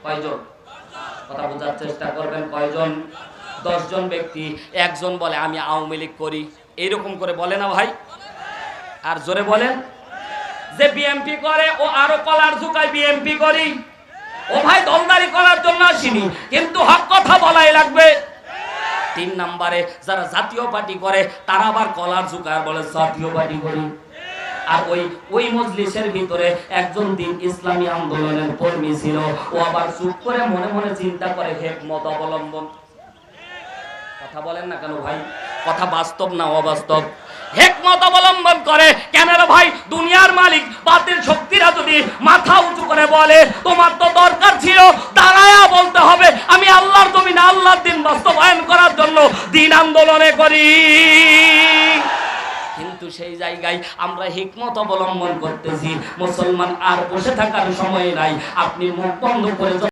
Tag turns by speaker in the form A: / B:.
A: কয়জন? কথা বোঝার চেষ্টা করবেন, কয়জন? 10 জন ব্যক্তি। একজন বলে আমি আওয়ামী লীগ করি, এইরকম করে বলে না ভাই? আর জোরে বলেন। যে বিএমপি করে ও আরো কলার ঝুকায় বিএমপি করি। ও ভাই দলদারি করার জন্য আসিনি, কিন্তু হক কথা বলাই লাগবে। 3 নম্বরে যারা জাতীয় পার্টি করে তারা আবার কলার ঝুকায় বলে জাতীয় পার্টি করি। আর ওই মজলিসের ভিতরে একজন দিন ইসলামী আন্দোলনের কর্মী ছিল, ও আবার চুপ করে মনে মনে চিন্তা করে হেকমত অবলম্বন। কথা বলেন না কেন ভাই? কথা বাস্তব না অবাস্তব? হেকমত অবলম্বন করে কেন রে ভাই? দুনিয়ার মালিক বাতিল শক্তিরা যদি মাথা উঁচু করে বলে তোমার তো দরকার ছিল দাঁড়ায়া বলতে হবে আমি আল্লাহর জমিনে আল্লাহর দিন বাস্তবায়ন করার জন্য দিন আন্দোলনে করি। কিন্তু সেই জায়গায় আমরা হিকমত অবলম্বন করতেছি। মুসলমান আর বসে থাকার সময় নাই। আপনি মুখ বন্ধ করে